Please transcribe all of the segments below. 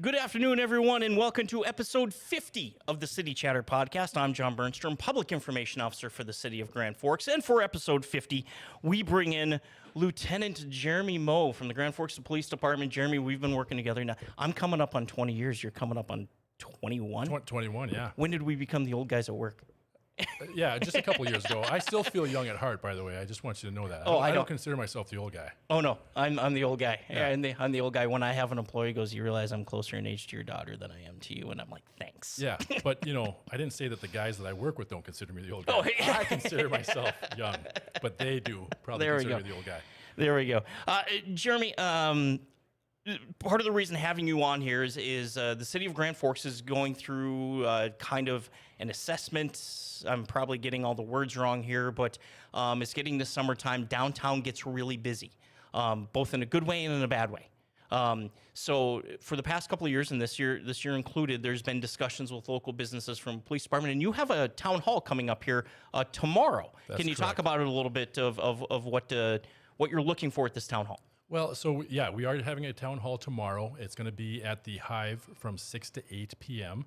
Good afternoon, everyone, and welcome to episode 50 of the City Chatter podcast. I'm John Bernstrom, Public Information Officer for the City of Grand Forks. And for episode 50, we bring in Lieutenant Jeremy Moe from the Grand Forks Police Department. Jeremy, we've been working together now. I'm coming up on 20 years. You're coming up on 21? 21, yeah. When did we become the old guys at work? Yeah, just a couple years ago. I still feel young at heart, by the way. I just want you to know that. I don't consider myself the old guy. Oh, no. I'm the old guy. Yeah. I'm the old guy. When I have an employee who goes, you realize I'm closer in age to your daughter than I am to you. And I'm like, thanks. Yeah, but, I didn't say that the guys that I work with don't consider me the old guy. Oh, yeah. I consider myself young, but they do probably consider me the old guy. There we go. Jeremy, part of the reason having you on here is the city of Grand Forks is going through kind of an assessment. I'm probably getting all the words wrong here, but it's getting to summertime. Downtown gets really busy, both in a good way and in a bad way. So for the past couple of years, and this year included, there's been discussions with local businesses from police department, and you have a town hall coming up here tomorrow. Can you talk about it a little bit of what you're looking for at this town hall? Well, so we are having a town hall tomorrow. It's going to be at the Hive from 6 to 8 p.m.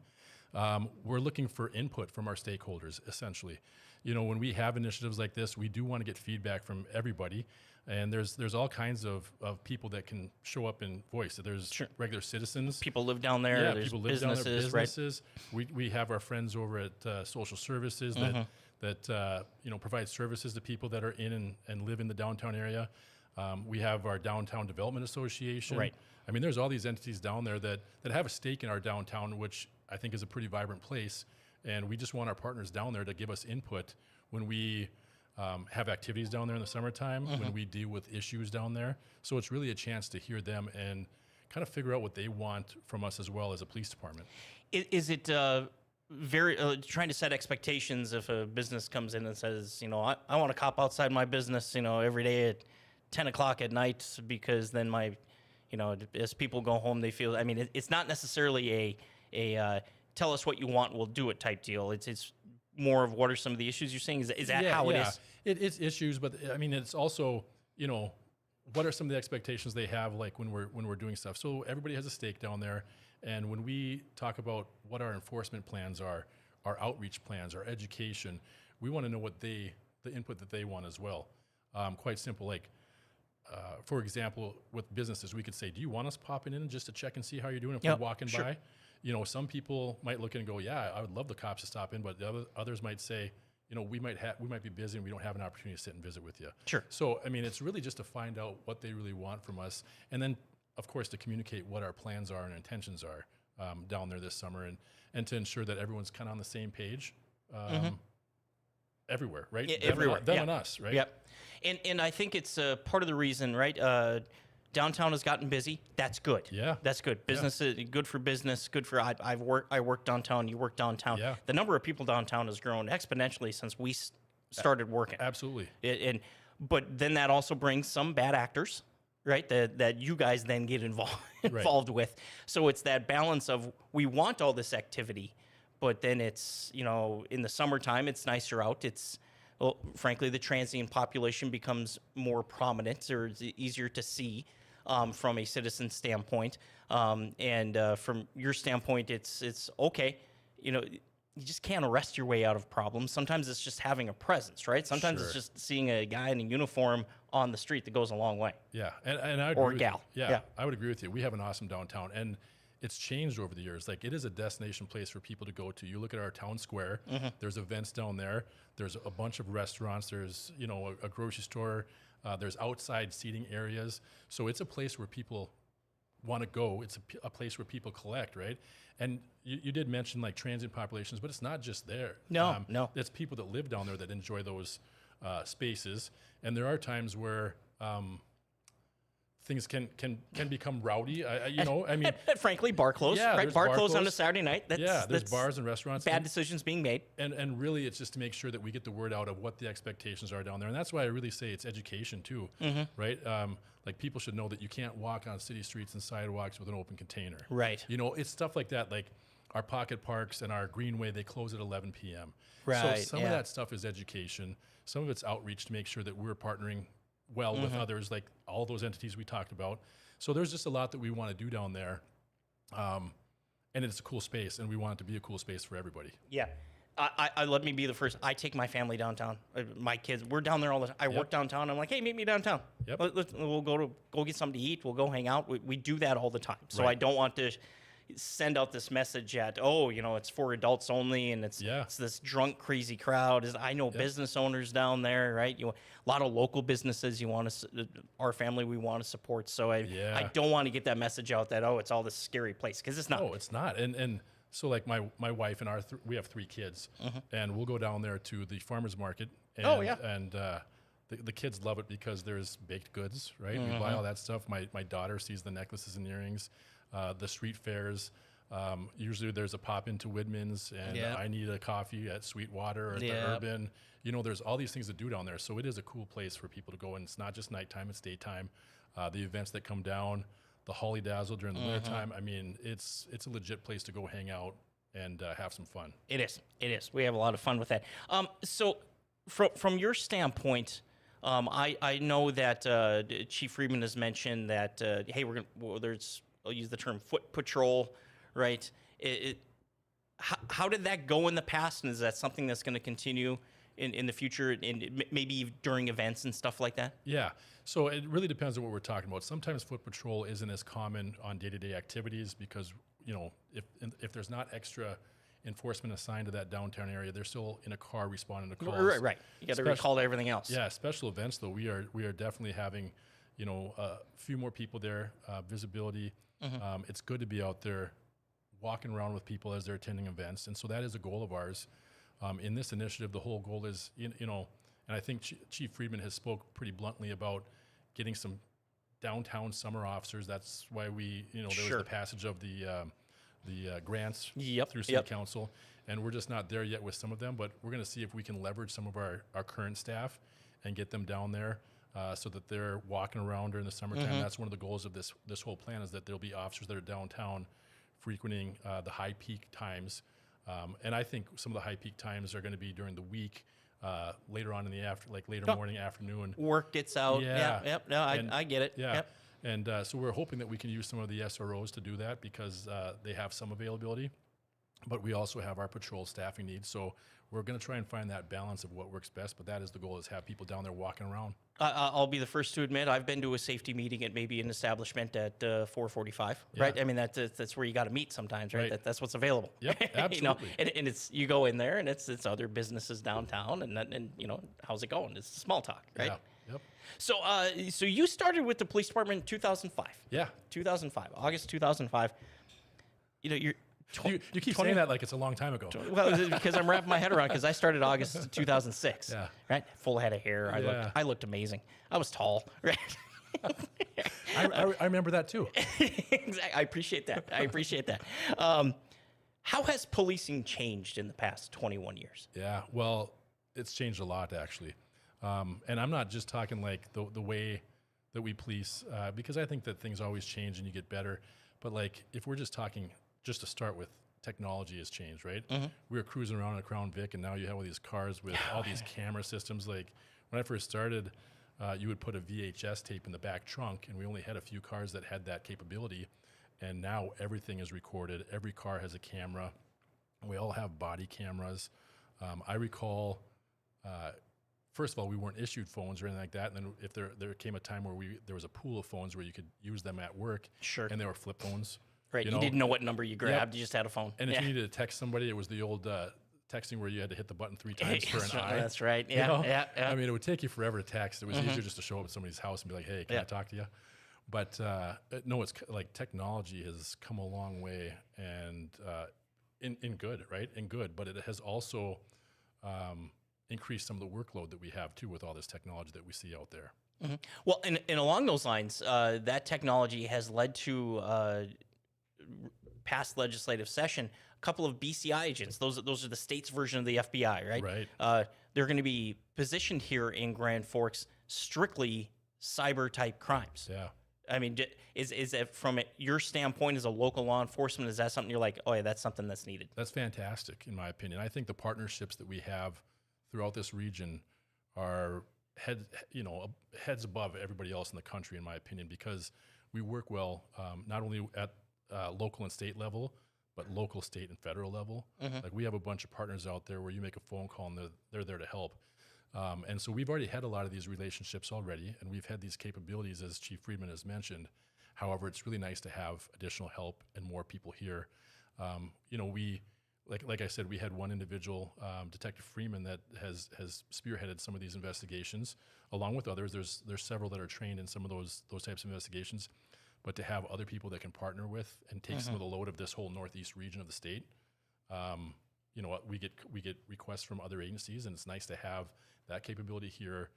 We're looking for input from our stakeholders, essentially. When we have initiatives like this, we do want to get feedback from everybody. And there's all kinds of people that can show up and voice. There's regular citizens. People live down there. Yeah, there's people live businesses, down there. Businesses. Right? We have our friends over at Social Services that provide services to people that are in and live in the downtown area. We have our Downtown Development Association. Right. I mean, there's all these entities down there that have a stake in our downtown, which I think is a pretty vibrant place. And we just want our partners down there to give us input when we have activities down there in the summertime, when we deal with issues down there. So it's really a chance to hear them and kind of figure out what they want from us as well as a police department. Is it very trying to set expectations if a business comes in and says, I want to cop outside my business, every day at 10 o'clock at night because then as people go home, they feel, it's not necessarily a tell us what you want, we'll do it type deal. It's more of what are some of the issues you're saying? Is that how it is? It's issues, but it's also, what are some of the expectations they have like when we're doing stuff? So everybody has a stake down there. And when we talk about what our enforcement plans are, our outreach plans, our education, we want to know what the input that they want as well. Quite simple, like, for example, with businesses, we could say, do you want us popping in just to check and see how you're doing if we're walking by? Some people might look and go, yeah, I would love the cops to stop in, but the others might say, we might be busy and we don't have an opportunity to sit and visit with you. Sure. So, it's really just to find out what they really want from us. And then, of course, to communicate what our plans are and intentions are down there this summer and to ensure that everyone's kind of on the same page everywhere, right? Yeah, everywhere. Them and us, right? Yep. And I think it's part of the reason, right? Downtown has gotten busy. That's good. Yeah. That's good. Business is good for business, good for I work downtown, you work downtown. Yeah. The number of people downtown has grown exponentially since we started working. Absolutely. But then that also brings some bad actors, right? That you guys then get involved with. So it's that balance of we want all this activity, but then it's, in the summertime, it's nicer out. Well, frankly, the transient population becomes more prominent or it's easier to see from a citizen standpoint. And from your standpoint, it's okay. You just can't arrest your way out of problems. Sometimes it's just having a presence, right? Sometimes it's just seeing a guy in a uniform on the street that goes a long way. Yeah, and I would or agree gal. Yeah, I would agree with you. We have an awesome downtown, and it's changed over the years. Like, it is a destination place for people to go to. You look at our town square, there's events down there. There's a bunch of restaurants. There's, a grocery store. There's outside seating areas. So it's a place where people want to go. It's a place where people collect, right? And you did mention like transient populations, but it's not just there. No. It's people that live down there that enjoy those spaces. And there are times where things can become rowdy. And frankly, bar close, Yeah, right? there's Bar bar close on close. a Saturday night. There's bars and restaurants. Bad decisions being made. And really, it's just to make sure that we get the word out of what the expectations are down there. And that's why I really say it's education too, right? Like, people should know that you can't walk on city streets and sidewalks with an open container. Right. It's stuff like that. Like, our pocket parks and our greenway, they close at 11 p.m. Right, So some of that stuff is education. Some of it's outreach to make sure that we're partnering well with others, like all those entities we talked about. So there's just a lot that we want to do down there. And it's a cool space, and we want it to be a cool space for everybody. Yeah. I let me be the first. I take my family downtown. My kids, we're down there all the time. I work downtown. I'm like, hey, meet me downtown. Yep. We'll go get something to eat. We'll go hang out. We do that all the time. So Right. I don't want to send out this message at, it's for adults only, and it's this drunk, crazy crowd. I know business owners down there, right? A lot of local businesses you want to, our family we want to support. So I don't want to get that message out that it's all this scary place, because it's not. No, it's not. And so like my wife and we have 3 kids, and we'll go down there to the farmers market. And, and the kids love it because there's baked goods, right? We buy all that stuff. My daughter sees the necklaces and earrings. The street fairs, usually there's a pop into Widman's, and I need a coffee at Sweetwater or at the Urban. There's all these things to do down there. So it is a cool place for people to go, and it's not just nighttime, it's daytime. The events that come down, the Holly Dazzle during the wintertime. I mean, it's a legit place to go hang out and have some fun. It is. We have a lot of fun with that. So from your standpoint, I know that Chief Friedman has mentioned that, hey, I'll use the term foot patrol, right? How did that go in the past, and is that something that's going to continue in the future, and maybe during events and stuff like that? Yeah. So it really depends on what we're talking about. Sometimes foot patrol isn't as common on day-to-day activities because, if there's not extra enforcement assigned to that downtown area, they're still in a car responding to calls. Right. You got to recall to everything else. Yeah. Special events, though, we are definitely having, a few more people there, visibility. It's good to be out there walking around with people as they're attending events. And so that is a goal of ours. In this initiative, the whole goal is, and I think Chief Friedman has spoke pretty bluntly about getting some downtown summer officers. That's why there was the passage of the grants through City Council. And we're just not there yet with some of them, but we're going to see if we can leverage some of our current staff and get them down there. So that they're walking around during the summertime. That's one of the goals of this whole plan, is that there'll be officers that are downtown frequenting the high peak times. And I think some of the high peak times are going to be during the week, later on in the later morning, afternoon. Work gets out. No, I get it. Yeah. Yep. And so we're hoping that we can use some of the SROs to do that because they have some availability. But we also have our patrol staffing needs. So we're going to try and find that balance of what works best. But that is the goal, is have people down there walking around. I'll be the first to admit I've been to a safety meeting at maybe an establishment at 4:45, right? I mean, that's where you got to meet sometimes, right? That's what's available. Yep, absolutely. And it's, you go in there and it's other businesses downtown, and how's it going? It's small talk, right? Yeah. Yep. So you started with the police department in 2005. Yeah. 2005, August 2005. You're You keep saying that like it's a long time ago. Well, because I'm wrapping my head around, because I started August 2006. Yeah. Right? Full head of hair. I looked amazing. I was tall. Right? I remember that too. Exactly. I appreciate that. How has policing changed in the past 21 years? Yeah. Well, it's changed a lot, actually. And I'm not just talking like the way that we police, because I think that things always change and you get better. But like, if we're just talking, just to start with, technology has changed, right? We were cruising around in a Crown Vic, and now you have all these cars with all these camera systems. Like when I first started, you would put a VHS tape in the back trunk, and we only had a few cars that had that capability. And now everything is recorded. Every car has a camera. We all have body cameras. I recall, first of all, we weren't issued phones or anything like that. And then if there came a time where there was a pool of phones where you could use them at work, and they were flip phones. Right, you didn't know what number you grabbed. You just had a phone. And if you needed to text somebody, it was the old texting where you had to hit the button 3 times for an eye. That's right. Yeah. I mean, it would take you forever to text. It was easier just to show up at somebody's house and be like, "Hey, can I talk to you?" But no, it's like technology has come a long way, and in good, right? In good, but it has also increased some of the workload that we have too with all this technology that we see out there. Well, and along those lines, that technology has led to past legislative session, a couple of BCI agents. Those are the state's version of the FBI, right? Right. They're going to be positioned here in Grand Forks strictly cyber type crimes. Yeah. I mean, is it from your standpoint as a local law enforcement, is that something you're like, oh yeah, that's something that's needed? That's fantastic, in my opinion. I think the partnerships that we have throughout this region are heads above everybody else in the country, in my opinion, because we work well, not only at local and state level, but local, state, and federal level. Like we have a bunch of partners out there where you make a phone call and they're there to help. And so we've already had a lot of these relationships already, and we've had these capabilities, as Chief Friedman has mentioned. However, it's really nice to have additional help and more people here. We, like I said, we had one individual, Detective Freeman, that has spearheaded some of these investigations, along with others. There's several that are trained in some of those types of investigations. But to have other people that can partner with and take some of the load of this whole northeast region of the state, we get requests from other agencies, and it's nice to have that capability here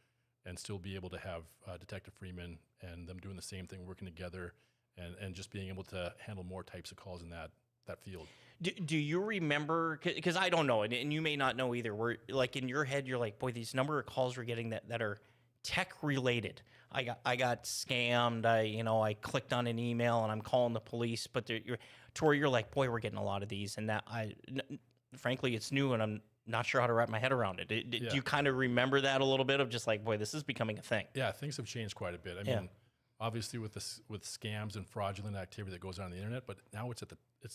and still be able to have Detective Freeman and them doing the same thing, working together, and just being able to handle more types of calls in that field. Do you remember, because I don't know, and you may not know either, where like in your head, you're like, boy, these number of calls we're getting that are tech related. I got scammed. I clicked on an email and I'm calling the police, but to where you're like, boy, we're getting a lot of these, and that frankly, it's new and I'm not sure how to wrap my head around it. Do you kind of remember that a little bit of just like, boy, this is becoming a thing? Yeah, things have changed quite a bit. I mean, obviously with scams and fraudulent activity that goes on the internet, but now it's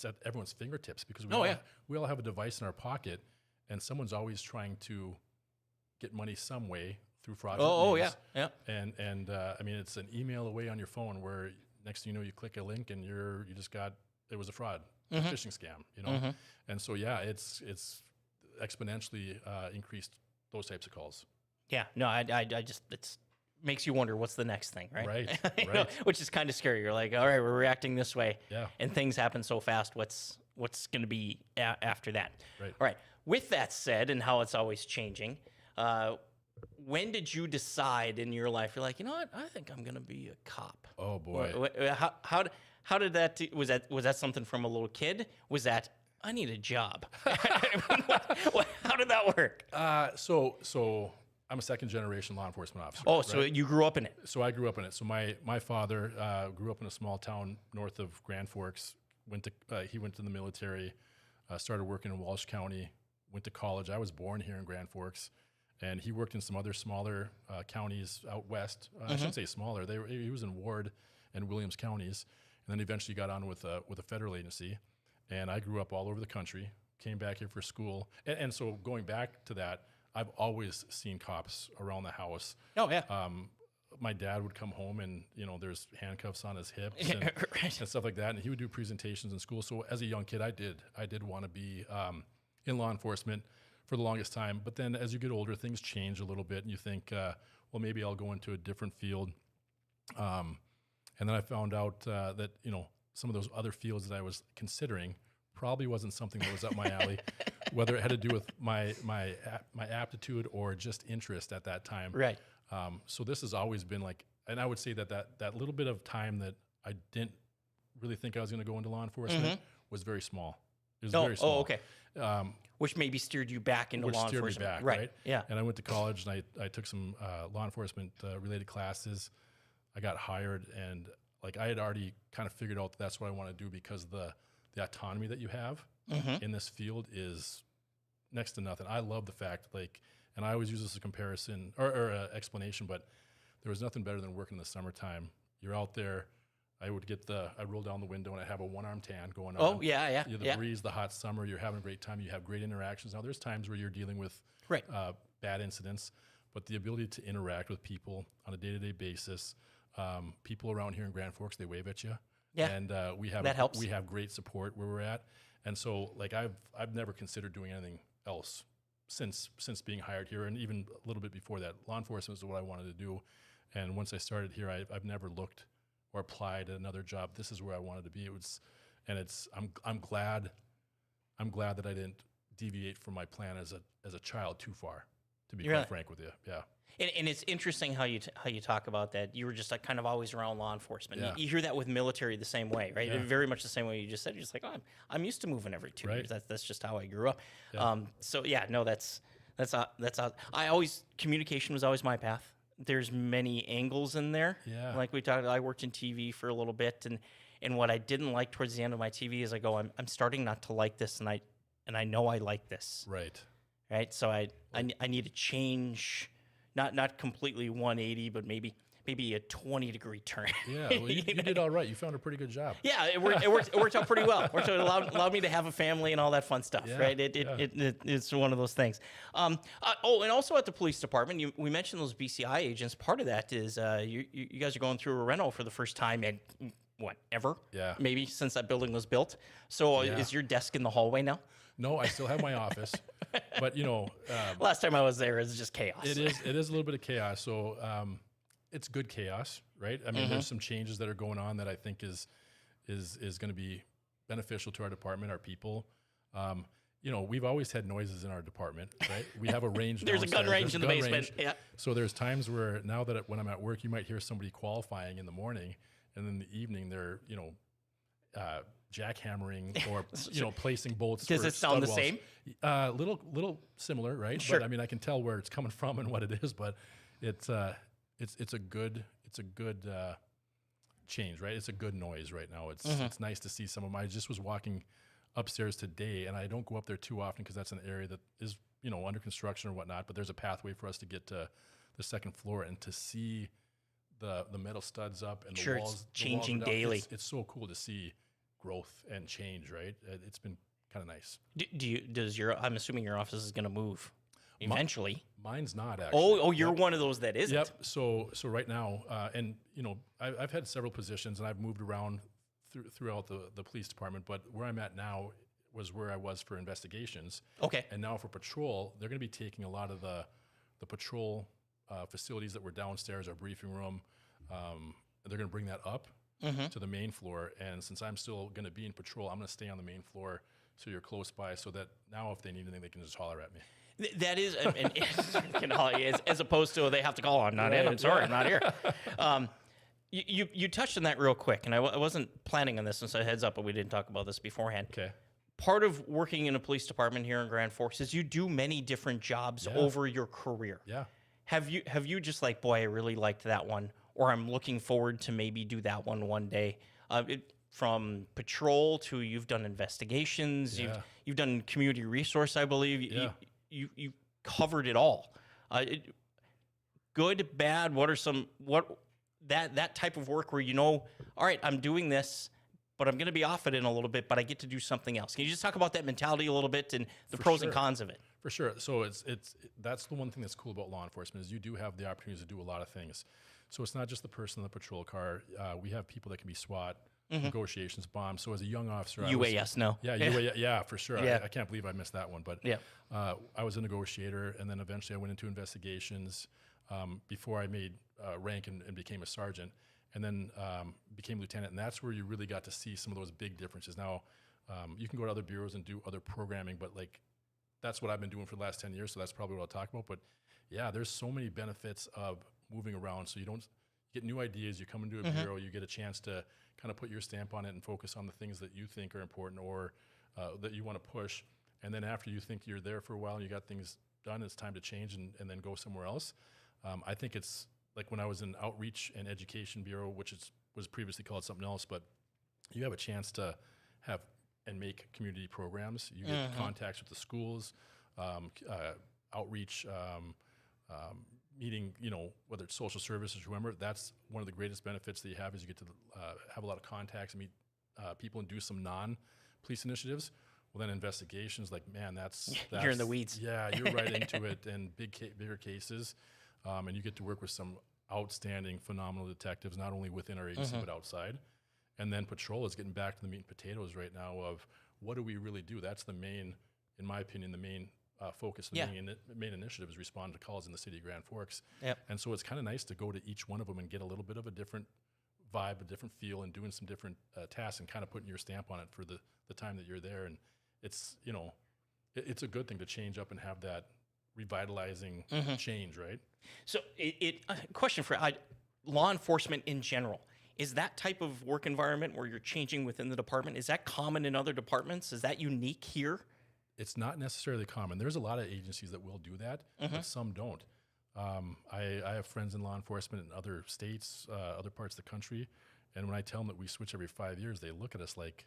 at everyone's fingertips because we all have a device in our pocket, and someone's always trying to get money some way through fraudulent means. Yeah. And I mean, it's an email away on your phone where next thing you know, you click a link and it was a fraud, a phishing scam, And so, it's exponentially increased those types of calls. Yeah, no, I just, it makes you wonder what's the next thing, right? Right. Which is kind of scary. You're like, all right, we're reacting this way, Yeah. and things happen so fast. What's going to be after that? Right. All right. With that said, and how it's always changing, when did you decide in your life, you're like, you know what, I think I'm going to be a cop? Oh boy. How did that, was that something from a little kid? Was that, I need a job? How did that work? So I'm a second generation law enforcement officer. Oh, so you grew up in it. So I grew up in it. So my father grew up in a small town north of Grand Forks. He went to the military, started working in Walsh County, went to college. I was born here in Grand Forks, and he worked in some other smaller counties out west. I shouldn't say smaller. He was in Ward and Williams counties, and then eventually got on with a federal agency. And I grew up all over the country, came back here for school. And so going back to that, I've always seen cops around the house. Oh, yeah. My dad would come home and, there's handcuffs on his hips and, Right. and stuff like that. And he would do presentations in school. So as a young kid, I did want to be in law enforcement for the longest time. But then as you get older, things change a little bit and you think, well, maybe I'll go into a different field. And then I found out that, some of those other fields that I was considering probably wasn't something that was up my alley, whether it had to do with my aptitude or just interest at that time. Right. So this has always been like, and I would say that little bit of time that I didn't really think I was going to go into law enforcement was very small. It was very small. Oh, okay. Which maybe steered you back into law steered enforcement. me back, right? Yeah. And I went to college and I took some law enforcement related classes. I got hired, and like I had already kind of figured out that's what I want to do because the autonomy that you have in this field is next to nothing. I love the fact, and I always use this as a comparison or explanation, but there was nothing better than working in the summertime. You're out there. I roll down the window and I have a one-arm tan going on. Oh, yeah. The breeze, the hot summer, you're having a great time. You have great interactions. Now, there's times where you're dealing with bad incidents, but the ability to interact with people on a day-to-day basis, people around here in Grand Forks, they wave at you. Yeah. And that helps. We have great support where we're at. And so, I've never considered doing anything else since being hired here, and even a little bit before that. Law enforcement is what I wanted to do. And once I started here, I've never looked or applied at another job. This is where I wanted to be. I'm glad that I didn't deviate from my plan as a child too far, to be quite frank with you. Yeah. And it's interesting how you talk about that. You were just kind of always around law enforcement. Yeah. You hear that with military the same way, right? Yeah. Very much the same way you just said. You're just like, oh, I'm used to moving every 2 years. That's just how I grew up. Yeah. Communication was always my path. There's many angles in there. Yeah. Like we talked, I worked in TV for a little bit, and what I didn't like towards the end of my TV is I'm starting not to like this, and I know I like this. Right. Right. So I need to change. Not completely 180, but maybe maybe a 20-degree turn. Yeah, well, you did all right. You found a pretty good job. Yeah, it worked out pretty well. It allowed me to have a family and all that fun stuff, Yeah, right? It's one of those things. And also at the police department, we mentioned those BCI agents. Part of that is you guys are going through a reno for the first time in ever? Yeah. Maybe since that building was built. So is your desk in the hallway now? No, I still have my office, but Last time I was there, it was just chaos. it is a little bit of chaos. So it's good chaos, right? I mean, there's some changes that are going on that I think is going to be beneficial to our department, our people. We've always had noises in our department, right? We have a range. There's a gun range in the basement. Range. Yeah. So there's times where now that when I'm at work, you might hear somebody qualifying in the morning, and in the evening they're jackhammering or placing bolts. Does for it sound the stud walls. same? Little similar, right? Sure. But I mean, I can tell where it's coming from and what it is. But it's a good change, right? It's a good noise right now. It's nice to see some of them. I just was walking upstairs today, and I don't go up there too often because that's an area that is under construction or whatnot. But there's a pathway for us to get to the second floor and to see the metal studs up and the walls it's changing up. daily. It's so cool to see growth and change, right? It's been kind of nice. I'm assuming your office is going to move eventually. Mine's not actually. Oh, you're one of those that isn't. Yep. So right now, and I've had several positions and I've moved around throughout the police department, but where I'm at now was where I was for investigations. Okay. And now for patrol, they're going to be taking a lot of the patrol facilities that were downstairs, our briefing room. They're going to bring that up to the main floor. And since I'm still going to be in patrol, I'm going to stay on the main floor so you're close by, so that now if they need anything, they can just holler at me. That is, as opposed to they have to call. I'm not in. I'm sorry, I'm not here. You touched on that real quick, and I wasn't planning on this, and so heads up, but we didn't talk about this beforehand. Okay. Part of working in a police department here in Grand Forks is you do many different jobs over your career. Yeah. Have you just like, boy, I really liked that one, or I'm looking forward to maybe do that one day? From patrol to you've done investigations, you've done community resource, I believe. Yeah. You covered it all. Good, bad. That type of work where all right, I'm doing this, but I'm going to be off it in a little bit, but I get to do something else. Can you just talk about that mentality a little bit and the pros and cons of it? For sure. So that's the one thing that's cool about law enforcement is you do have the opportunity to do a lot of things. So it's not just the person in the patrol car. We have people that can be SWAT, negotiations, bombs. So as a young officer, UAS, yeah, for sure. Yeah. I can't believe I missed that one. But I was a negotiator, and then eventually I went into investigations before I made rank and became a sergeant, and then became lieutenant. And that's where you really got to see some of those big differences. Now, you can go to other bureaus and do other programming, but that's what I've been doing for the last 10 years, so that's probably what I'll talk about. But yeah, there's so many benefits of moving around. So you don't get new ideas, you come into a bureau, you get a chance to kind of put your stamp on it and focus on the things that you think are important or that you want to push. And then after you think you're there for a while and you got things done, it's time to change and then go somewhere else. I think it's like when I was in Outreach and Education Bureau, which was previously called something else, but you have a chance to have and make community programs. You get contacts with the schools, outreach, meeting, whether it's social services or whoever. That's one of the greatest benefits that you have is you get to have a lot of contacts and meet people and do some non-police initiatives. Well, then investigations, that's you're in the weeds. Yeah, you're right into it, and bigger cases, and you get to work with some outstanding, phenomenal detectives, not only within our agency but outside. And then patrol is getting back to the meat and potatoes right now of what do we really do? That's the main, in my opinion, the main focus, the main initiative is respond to calls in the city of Grand Forks. Yep. And so it's kind of nice to go to each one of them and get a little bit of a different vibe, a different feel, and doing some different tasks and kind of putting your stamp on it for the time that you're there. And it's, it's a good thing to change up and have that revitalizing change, right? So question for law enforcement in general. Is that type of work environment where you're changing within the department, is that common in other departments? Is that unique here? It's not necessarily common. There's a lot of agencies that will do that, but some don't. I have friends in law enforcement in other states, other parts of the country, and when I tell them that we switch every 5 years, they look at us like,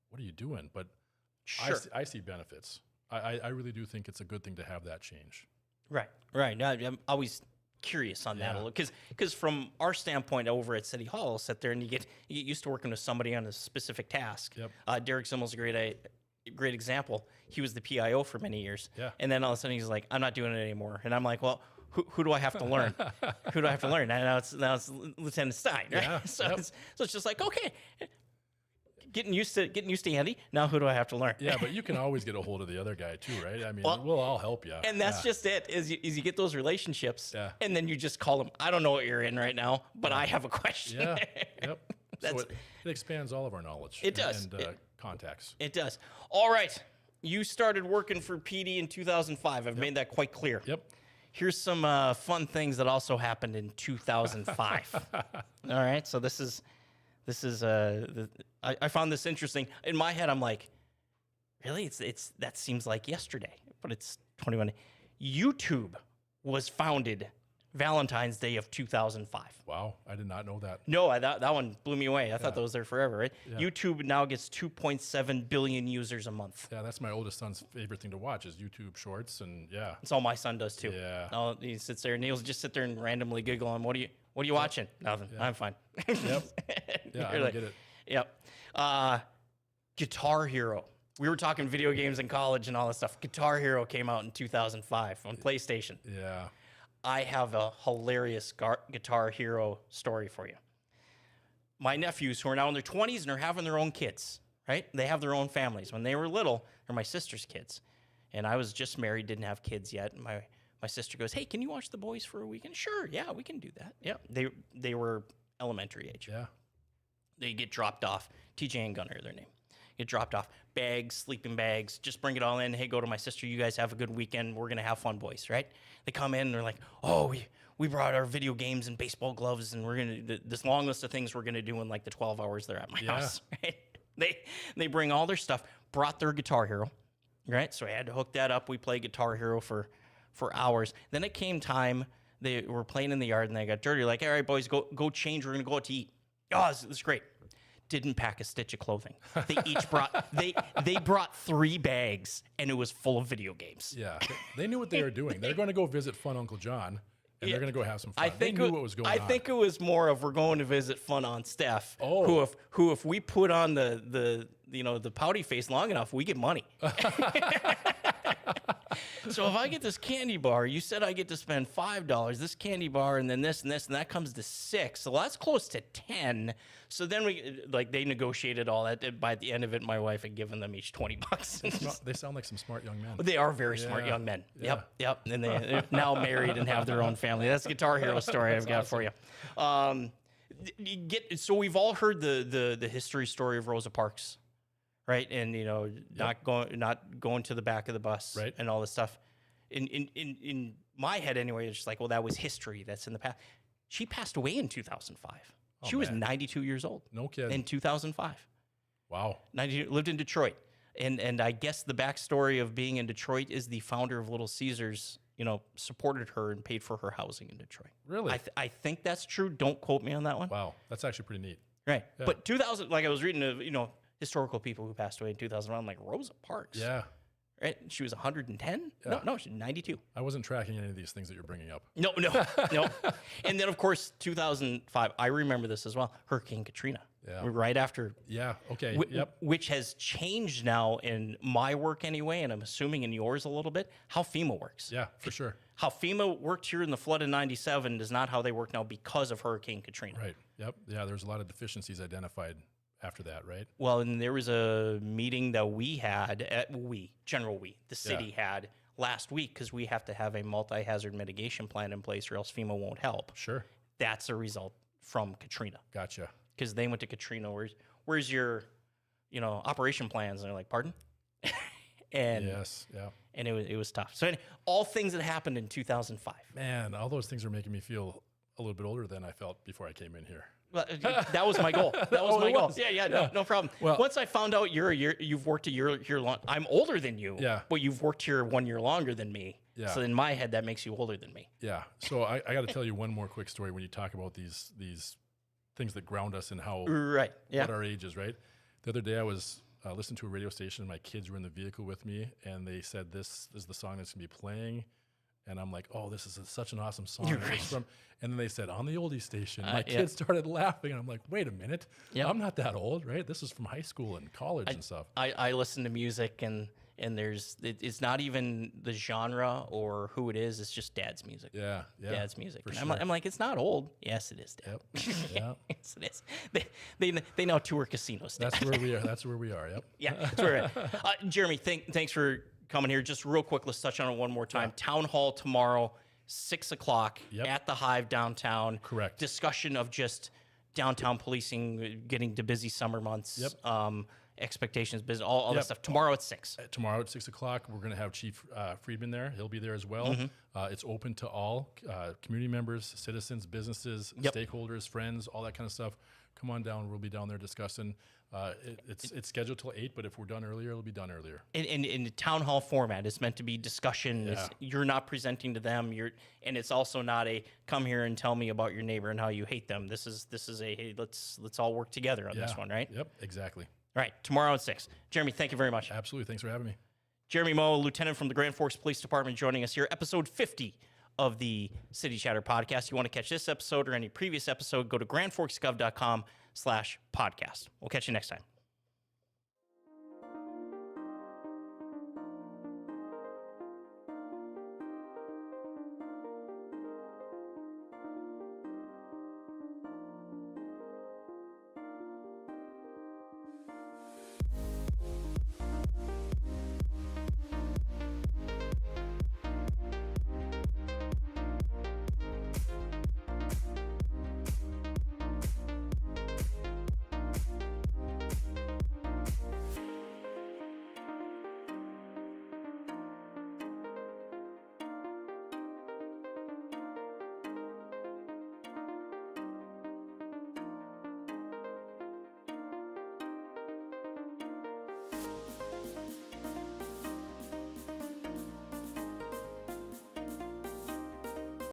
what are you doing? But sure. I see benefits. I really do think it's a good thing to have that change. Right. I'm always curious on that a little, because from our standpoint over at City Hall, I'll sit there and you get used to working with somebody on a specific task. Yep. Derek Zimmel's a great example. He was the PIO for many years, Yeah. and then all of a sudden he's like, I'm not doing it anymore, and I'm like, well, who do I have to learn? Who do I have to learn? And now it's Lieutenant Stein, right? Yeah. So Yep. it's just like, okay, getting used to Andy. Now who do I have to learn? Yeah, but you can always get a hold of the other guy too, right? I mean, we'll all help you. And that's just it. Is you get those relationships, Yeah. and then you just call them. I don't know what you're in right now, but I have a question. Yeah. Yep. So That's- it expands all of our knowledge. It does. And contacts. It does. All right. You started working for PD in 2005. I've made that quite clear. Yep. Here's some fun things that also happened in 2005. All right. So this is I found this interesting. In my head, I'm like, really? It's that seems like yesterday, but it's 21. YouTube was founded Valentine's Day of 2005. Wow, I did not know that. No, that one blew me away. I thought that was there forever, right? Yeah. YouTube now gets 2.7 billion users a month. Yeah, that's my oldest son's favorite thing to watch is YouTube Shorts, and yeah. That's all my son does too. Yeah. Oh, he sits there and he'll just sit there and randomly giggle. And what are you watching? Nothing. I'm fine. Yep. Yeah, I You're don't like, get it. Yep. Guitar Hero. We were talking video games in college and all that stuff. Guitar Hero came out in 2005 on PlayStation. Yeah. I have a hilarious Guitar Hero story for you. My nephews, who are now in their 20s and are having their own kids, right? They have their own families. When they were little, they're my sister's kids. And I was just married, didn't have kids yet. And my sister goes, hey, can you watch the boys for a weekend? Sure, yeah, we can do that. Yeah, they were elementary age. Yeah. They get dropped off. TJ and Gunner are their name. Get dropped off. Bags, sleeping bags. Just bring it all in. Hey, go to my sister. You guys have a good weekend. We're gonna have fun, boys. Right? They come in and they're like, oh, we brought our video games and baseball gloves, and we're gonna this long list of things we're gonna do in like the 12 hours they're at my house. Right? They bring all their stuff. Brought their Guitar Hero. Right? So I had to hook that up. We played Guitar Hero for hours. Then it came time. They were playing in the yard and they got dirty. Like, all right, boys, go change. We're gonna go out to eat. Oh, this is great. Didn't pack a stitch of clothing. They each brought they brought 3 bags and it was full of video games. Yeah. They knew what they were doing. They're going to go visit Fun Uncle John, and they're going to go have some fun. I think they knew what was going on. I think it was more of we're going to visit Fun on Steph. Oh. Who if we put on the pouty face long enough, we get money. So if I get this candy bar, you said I get to spend $5. This candy bar, and then this and this, and that comes to $6. So that's close to 10. So then they negotiated all that. By the end of it, my wife had given them each $20. They sound like some smart young men. They are very smart young men. Yep. And they're now married and have their own family. That's the Guitar Hero story I've got for you. So we've all heard the history story of Rosa Parks. Right, and not going to the back of the bus, right, and all this stuff. In my head, anyway, it's just like, well, that was history. That's in the past. She passed away in 2005. She was 92 years old. No kidding. In 2005. Wow. 92, lived in Detroit, and I guess the backstory of being in Detroit is the founder of Little Caesars, supported her and paid for her housing in Detroit. Really? I think that's true. Don't quote me on that one. Wow, that's actually pretty neat. Right, Yeah. But 2000, like I was reading historical people who passed away in 2001, like Rosa Parks. Yeah. Right? She was 110? Yeah. No, she's 92. I wasn't tracking any of these things that you're bringing up. No. And then, of course, 2005, I remember this as well, Hurricane Katrina. Yeah. Right after. Yeah, okay, yep. Which has changed now in my work anyway, and I'm assuming in yours a little bit, how FEMA works. Yeah, for sure. How FEMA worked here in the flood of 97 is not how they work now because of Hurricane Katrina. Right, yep. Yeah, there's a lot of deficiencies identified after that, right? Well, and there was a meeting that we had the city had last week, because we have to have a multi-hazard mitigation plan in place or else FEMA won't help. Sure. That's a result from Katrina. Gotcha. Because they went to Katrina, where's your, operation plans? And they're like, pardon? And yes, yeah. And it was tough. So all things that happened in 2005. Man, all those things are making me feel a little bit older than I felt before I came in here. Well, that was my goal. That was my goal. Yeah. No problem. Well, once I found out you've worked a year long, I'm older than you. Yeah. But you've worked here 1 year longer than me. Yeah. So in my head, that makes you older than me. Yeah. So I got to tell you one more quick story when you talk about these things that ground us and how right. Yeah. what our age is, right? The other day I was listening to a radio station and my kids were in the vehicle with me and they said, this is the song that's going to be playing And I'm like, oh, this is such an awesome song. You're And it was right. and then they said, on the oldie station. My Yeah. kids started laughing. And I'm like, wait a minute. Yep. I'm not that old, right? This is from high school and college and stuff. I listen to music and it's not even the genre or who it is. It's just dad's music. Yeah. Yeah. Dad's music. for And sure. I'm like, it's not old. Yes, it is, Dad. Yep. Yeah. Yes, it is. They now tour casinos. Dad. That's where we are. That's where we are. Yep. Yeah, that's where we're at. Jeremy, thanks for coming here. Just real quick, let's touch on it one more time. Town hall tomorrow, 6 o'clock Yep. at the Hive downtown. Correct. Discussion of just downtown policing, getting to busy summer months. Yep. Expectations, business, all that Yep. stuff. Tomorrow at 6. Tomorrow at 6 o'clock, we're going to have Chief Friedman there. He'll be there as well. Mm-hmm. It's open to all community members, citizens, businesses, Yep. stakeholders, friends, all that kind of stuff. Come on down. We'll be down there discussing. It's scheduled till 8, but if we're done earlier, it'll be done earlier. In the town hall format, it's meant to be discussion. Yeah. You're not presenting to them. And it's also not a come here and tell me about your neighbor and how you hate them. This is a hey, let's all work together on this one, right? Yep, exactly. All right, tomorrow at 6. Jeremy, thank you very much. Absolutely. Thanks for having me. Jeremy Moe, Lieutenant from the Grand Forks Police Department, joining us here, episode 50 of the City Chatter podcast. You want to catch this episode or any previous episode, go to grandforksgov.com/podcast. We'll catch you next time.